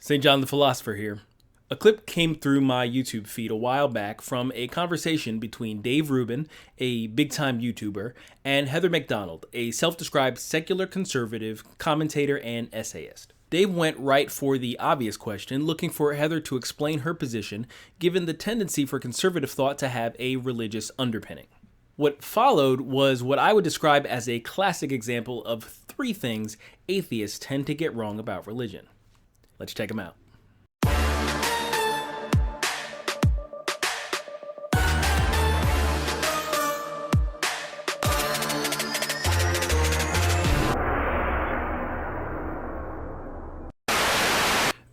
St. John the Philosopher here. A clip came through my YouTube feed a while back from a conversation between Dave Rubin, a big-time YouTuber, and Heather McDonald, a self-described secular conservative commentator and essayist. Dave went right for the obvious question, looking for Heather to explain her position, given the tendency for conservative thought to have a religious underpinning. What followed was what I would describe as a classic example of three things atheists tend to get wrong about religion. Let's check them out.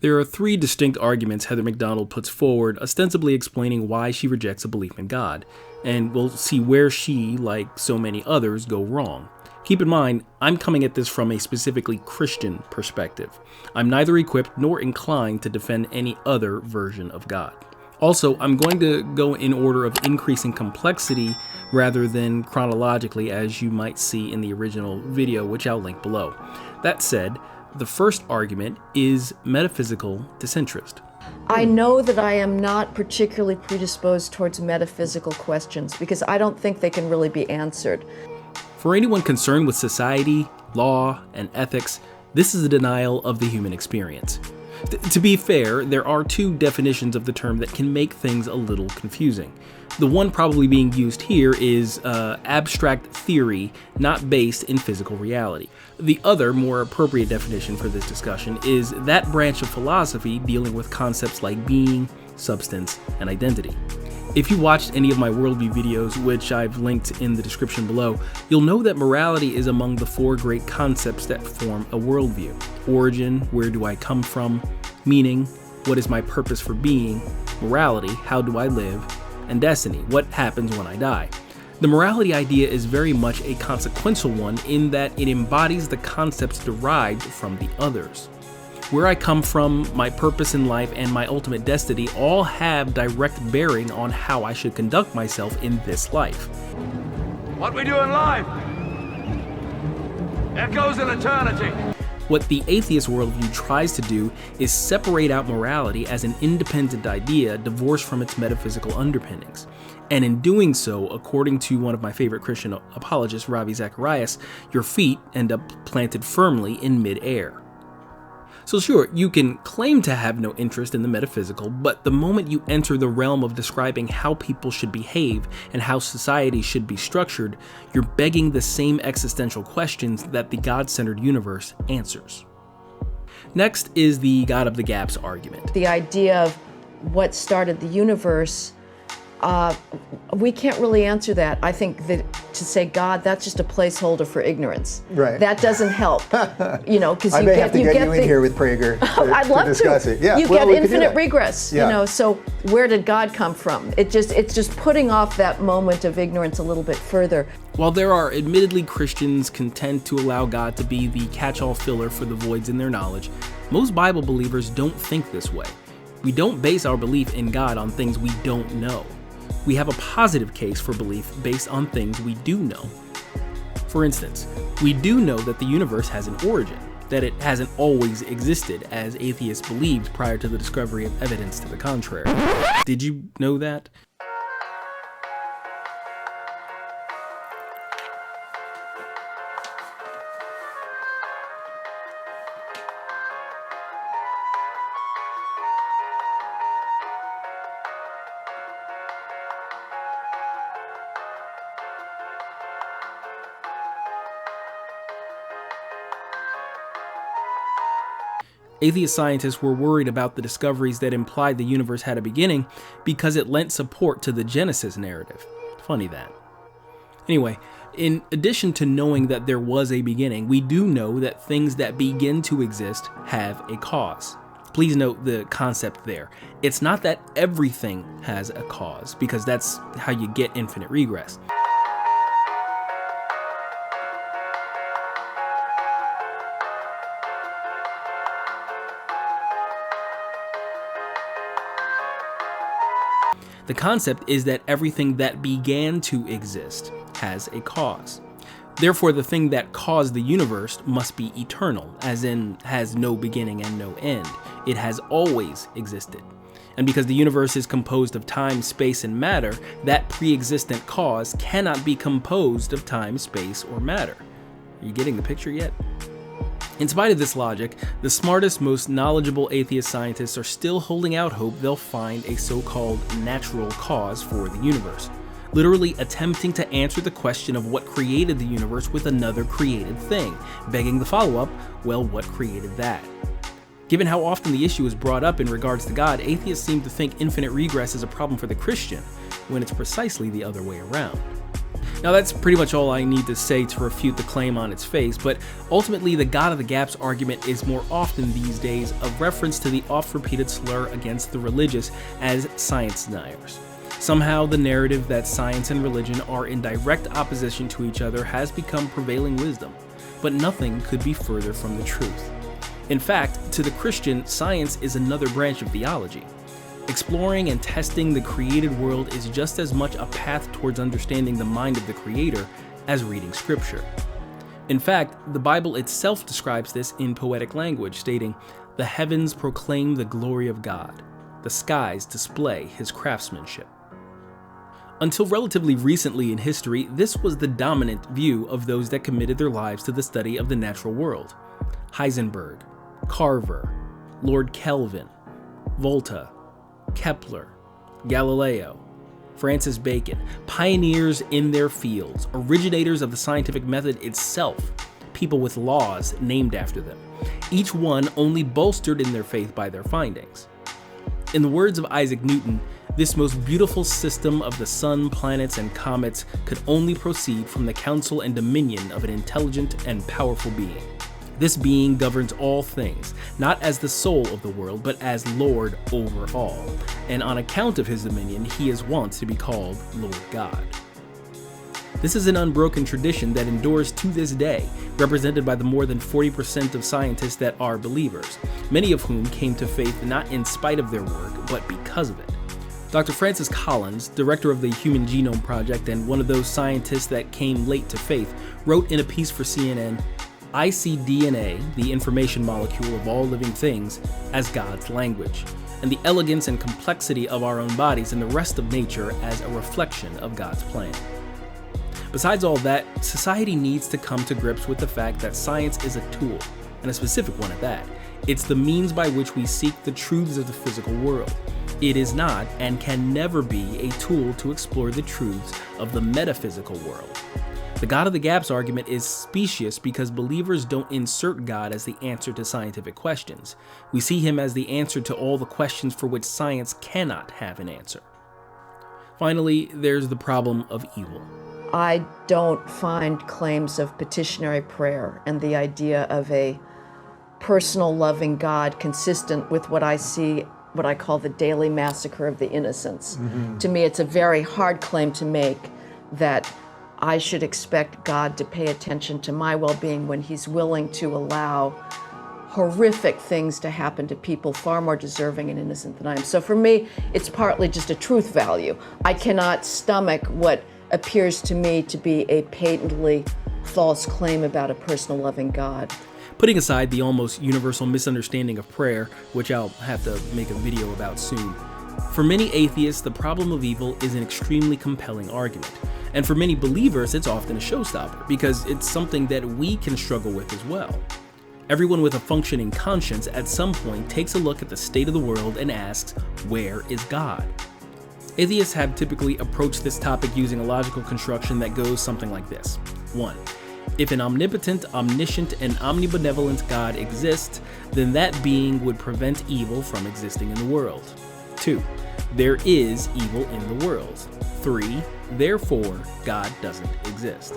There are three distinct arguments Heather McDonald puts forward, ostensibly explaining why she rejects a belief in God, and we'll see where she, like so many others, go wrong. Keep in mind, I'm coming at this from a specifically Christian perspective. I'm neither equipped nor inclined to defend any other version of God. Also, I'm going to go in order of increasing complexity rather than chronologically, as you might see in the original video, which I'll link below. That said, the first argument is metaphysical disinterest. I know that I am not particularly predisposed towards metaphysical questions because I don't think they can really be answered. For anyone concerned with society, law, and ethics, this is a denial of the human experience. To be fair, there are two definitions of the term that can make things a little confusing. The one probably being used here is abstract theory not based in physical reality. The other, more appropriate definition for this discussion is that branch of philosophy dealing with concepts like being, substance, and identity. If you watched any of my worldview videos, which I've linked in the description below, you'll know that morality is among the four great concepts that form a worldview. Origin, where do I come from? Meaning, what is my purpose for being? Morality, how do I live? And destiny, what happens when I die? The morality idea is very much a consequential one in that it embodies the concepts derived from the others. Where I come from, my purpose in life, and my ultimate destiny all have direct bearing on how I should conduct myself in this life. What we do in life echoes in eternity. What the atheist worldview tries to do is separate out morality as an independent idea divorced from its metaphysical underpinnings. And in doing so, according to one of my favorite Christian apologists, Ravi Zacharias, your feet end up planted firmly in mid-air. So sure, you can claim to have no interest in the metaphysical, but the moment you enter the realm of describing how people should behave and how society should be structured, you're begging the same existential questions that the God-centered universe answers. Next is the God of the Gaps argument. The idea of what started the universe, we can't really answer that. I think that to say God, that's just a placeholder for ignorance. Right. That doesn't help. You know, because I may have to get you in here with Prager I'd love to discuss it. Yeah, you well, get we could do infinite that. regress. Yeah. You know, so where did God come from? It's just putting off that moment of ignorance a little bit further. While there are admittedly Christians content to allow God to be the catch-all filler for the voids in their knowledge, most Bible believers don't think this way. We don't base our belief in God on things we don't know. We have a positive case for belief based on things we do know. For instance, we do know that the universe has an origin, that it hasn't always existed as atheists believed prior to the discovery of evidence to the contrary. Did you know that? Atheist scientists were worried about the discoveries that implied the universe had a beginning because it lent support to the Genesis narrative. Funny that. Anyway, in addition to knowing that there was a beginning, we do know that things that begin to exist have a cause. Please note the concept there. It's not that everything has a cause, because that's how you get infinite regress. The concept is that everything that began to exist has a cause. Therefore, the thing that caused the universe must be eternal, as in has no beginning and no end. It has always existed. And because the universe is composed of time, space, and matter, that pre-existent cause cannot be composed of time, space, or matter. Are you getting the picture yet? In spite of this logic, the smartest, most knowledgeable atheist scientists are still holding out hope they'll find a so-called natural cause for the universe, literally attempting to answer the question of what created the universe with another created thing, begging the follow-up, well, what created that? Given how often the issue is brought up in regards to God, atheists seem to think infinite regress is a problem for the Christian, when it's precisely the other way around. Now that's pretty much all I need to say to refute the claim on its face, but ultimately the God of the Gaps argument is more often these days a reference to the oft-repeated slur against the religious as science deniers. Somehow the narrative that science and religion are in direct opposition to each other has become prevailing wisdom, but nothing could be further from the truth. In fact, to the Christian, science is another branch of theology. Exploring and testing the created world is just as much a path towards understanding the mind of the Creator as reading Scripture. In fact, the Bible itself describes this in poetic language, stating, "The heavens proclaim the glory of God. The skies display His craftsmanship." Until relatively recently in history, this was the dominant view of those that committed their lives to the study of the natural world. Heisenberg, Carver, Lord Kelvin, Volta, Kepler, Galileo, Francis Bacon, pioneers in their fields, originators of the scientific method itself, people with laws named after them, each one only bolstered in their faith by their findings. In the words of Isaac Newton, this most beautiful system of the sun, planets, and comets could only proceed from the counsel and dominion of an intelligent and powerful being. This being governs all things, not as the soul of the world, but as Lord over all, and on account of his dominion, he is wont to be called Lord God. This is an unbroken tradition that endures to this day, represented by the more than 40% of scientists that are believers, many of whom came to faith not in spite of their work, but because of it. Dr. Francis Collins, director of the Human Genome Project and one of those scientists that came late to faith, wrote in a piece for CNN, "I see DNA, the information molecule of all living things, as God's language, and the elegance and complexity of our own bodies and the rest of nature as a reflection of God's plan." Besides all that, society needs to come to grips with the fact that science is a tool, and a specific one at that. It's the means by which we seek the truths of the physical world. It is not, and can never be, a tool to explore the truths of the metaphysical world. The God of the Gaps argument is specious because believers don't insert God as the answer to scientific questions. We see him as the answer to all the questions for which science cannot have an answer. Finally, there's the problem of evil. I don't find claims of petitionary prayer and the idea of a personal loving God consistent with what I see, what I call the daily massacre of the innocents. To me, it's a very hard claim to make that I should expect God to pay attention to my well-being when he's willing to allow horrific things to happen to people far more deserving and innocent than I am. So for me, it's partly just a truth value. I cannot stomach what appears to me to be a patently false claim about a personal loving God. Putting aside the almost universal misunderstanding of prayer, which I'll have to make a video about soon, for many atheists, the problem of evil is an extremely compelling argument. And for many believers, it's often a showstopper, because it's something that we can struggle with as well. Everyone with a functioning conscience at some point takes a look at the state of the world and asks, where is God? Atheists have typically approached this topic using a logical construction that goes something like this. 1. If an omnipotent, omniscient, and omnibenevolent God exists, then that being would prevent evil from existing in the world. 2. There is evil in the world. 3. Therefore, God doesn't exist.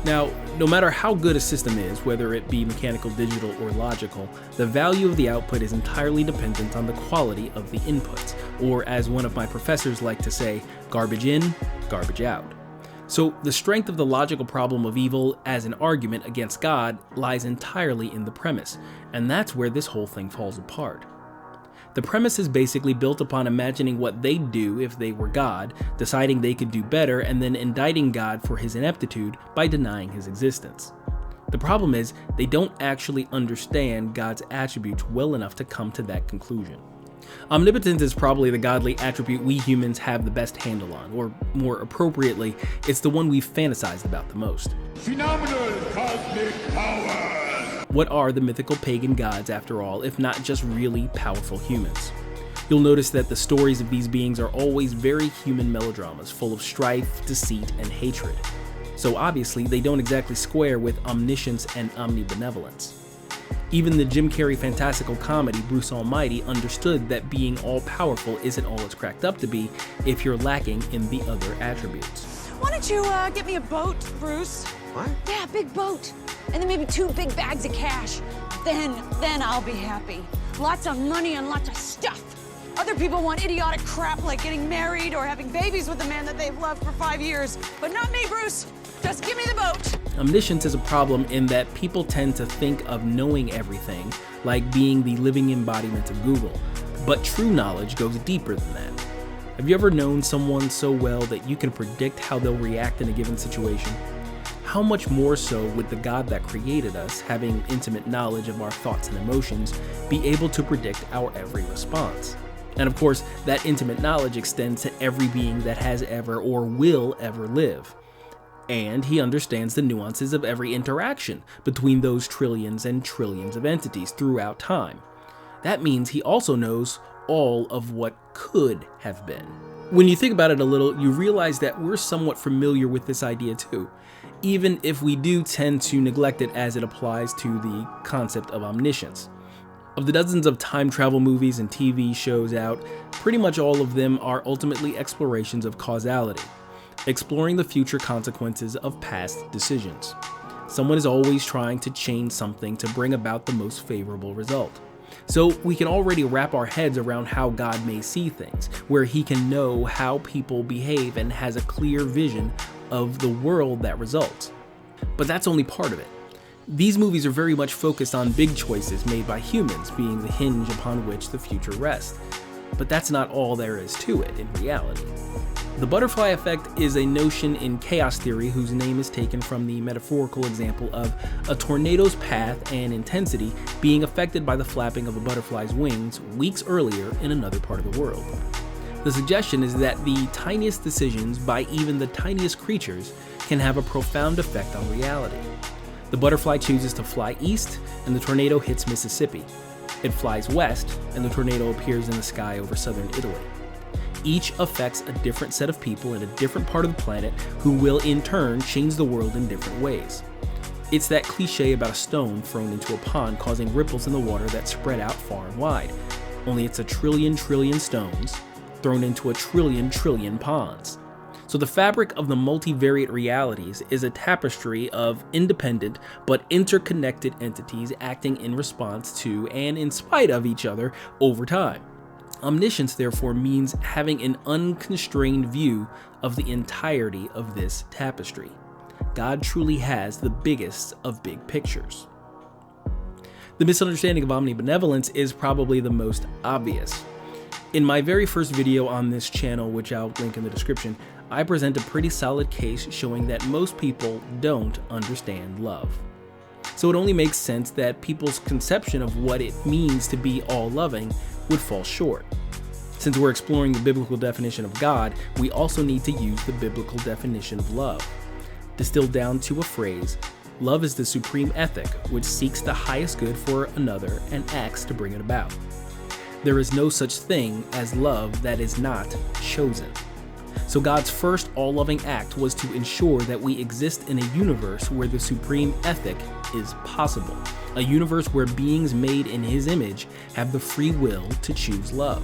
Now, no matter how good a system is, whether it be mechanical, digital, or logical, the value of the output is entirely dependent on the quality of the inputs, or as one of my professors like to say, garbage in, garbage out. So the strength of the logical problem of evil as an argument against God lies entirely in the premise, and that's where this whole thing falls apart. The premise is basically built upon imagining what they'd do if they were God, deciding they could do better, and then indicting God for his ineptitude by denying his existence. The problem is, they don't actually understand God's attributes well enough to come to that conclusion. Omnipotence is probably the godly attribute we humans have the best handle on, or more appropriately, it's the one we've fantasized about the most. Phenomenal cosmic power! What are the mythical pagan gods, after all, if not just really powerful humans? You'll notice that the stories of these beings are always very human melodramas, full of strife, deceit, and hatred. So obviously, they don't exactly square with omniscience and omnibenevolence. Even the Jim Carrey fantastical comedy Bruce Almighty understood that being all-powerful isn't all it's cracked up to be if you're lacking in the other attributes. Why don't you get me a boat, Bruce? What? Yeah, a big boat. And then maybe 2 big bags of cash. Then I'll be happy. Lots of money and lots of stuff. Other people want idiotic crap like getting married or having babies with a man that they've loved for 5 years. But not me, Bruce. Just give me the boat. Omniscience is a problem in that people tend to think of knowing everything, like being the living embodiment of Google. But true knowledge goes deeper than that. Have you ever known someone so well that you can predict how they'll react in a given situation? How much more so would the God that created us, having intimate knowledge of our thoughts and emotions, be able to predict our every response? And of course, that intimate knowledge extends to every being that has ever or will ever live. And he understands the nuances of every interaction between those trillions and trillions of entities throughout time. That means he also knows all of what could have been. When you think about it a little, you realize that we're somewhat familiar with this idea too, even if we do tend to neglect it as it applies to the concept of omniscience. Of the dozens of time travel movies and TV shows out, pretty much all of them are ultimately explorations of causality, exploring the future consequences of past decisions. Someone is always trying to change something to bring about the most favorable result. So we can already wrap our heads around how God may see things, where he can know how people behave and has a clear vision of the world that results. But that's only part of it. These movies are very much focused on big choices made by humans being the hinge upon which the future rests. But that's not all there is to it in reality. The butterfly effect is a notion in chaos theory whose name is taken from the metaphorical example of a tornado's path and intensity being affected by the flapping of a butterfly's wings weeks earlier in another part of the world. The suggestion is that the tiniest decisions by even the tiniest creatures can have a profound effect on reality. The butterfly chooses to fly east, and the tornado hits Mississippi. It flies west, and the tornado appears in the sky over southern Italy. Each affects a different set of people in a different part of the planet who will in turn change the world in different ways. It's that cliche about a stone thrown into a pond causing ripples in the water that spread out far and wide. Only it's a trillion stones thrown into a trillion ponds. So the fabric of the multivariate realities is a tapestry of independent but interconnected entities acting in response to and in spite of each other over time. Omniscience, therefore, means having an unconstrained view of the entirety of this tapestry. God truly has the biggest of big pictures. The misunderstanding of omnibenevolence is probably the most obvious. In my very first video on this channel, which I'll link in the description, I present a pretty solid case showing that most people don't understand love. So it only makes sense that people's conception of what it means to be all-loving would fall short. Since we're exploring the biblical definition of God, we also need to use the biblical definition of love. Distilled down to a phrase, love is the supreme ethic which seeks the highest good for another and acts to bring it about. There is no such thing as love that is not chosen. So God's first all-loving act was to ensure that we exist in a universe where the supreme ethic is possible, a universe where beings made in his image have the free will to choose love.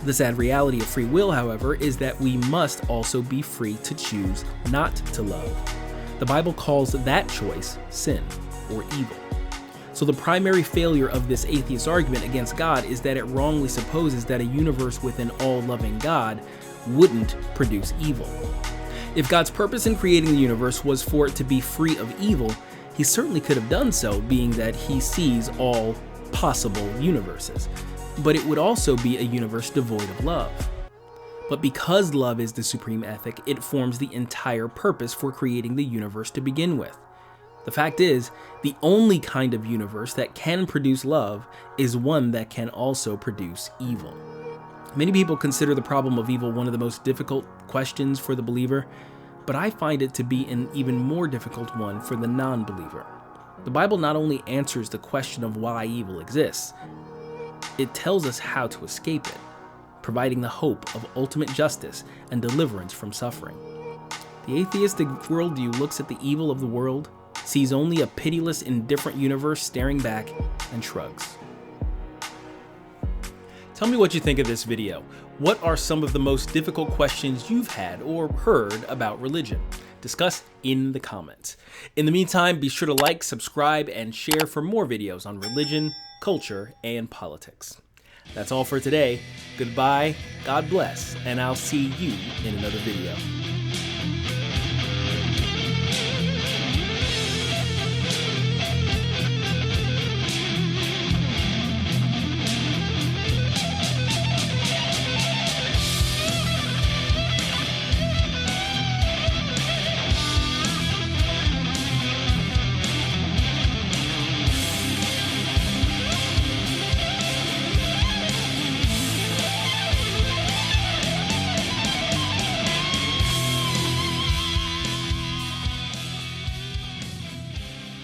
The sad reality of free will, however, is that we must also be free to choose not to love. The Bible calls that choice sin or evil. So the primary failure of this atheist argument against God is that it wrongly supposes that a universe with an all-loving God wouldn't produce evil. If God's purpose in creating the universe was for it to be free of evil, he certainly could have done so, being that he sees all possible universes. But it would also be a universe devoid of love. But because love is the supreme ethic, it forms the entire purpose for creating the universe to begin with. The fact is, the only kind of universe that can produce love is one that can also produce evil. Many people consider the problem of evil one of the most difficult questions for the believer, but I find it to be an even more difficult one for the non-believer. The Bible not only answers the question of why evil exists, it tells us how to escape it, providing the hope of ultimate justice and deliverance from suffering. The atheistic worldview looks at the evil of the world, sees only a pitiless, indifferent universe staring back, and shrugs. Tell me what you think of this video. What are some of the most difficult questions you've had or heard about religion? Discuss in the comments. In the meantime, be sure to like, subscribe, and share for more videos on religion, culture, and politics. That's all for today. Goodbye, God bless, and I'll see you in another video.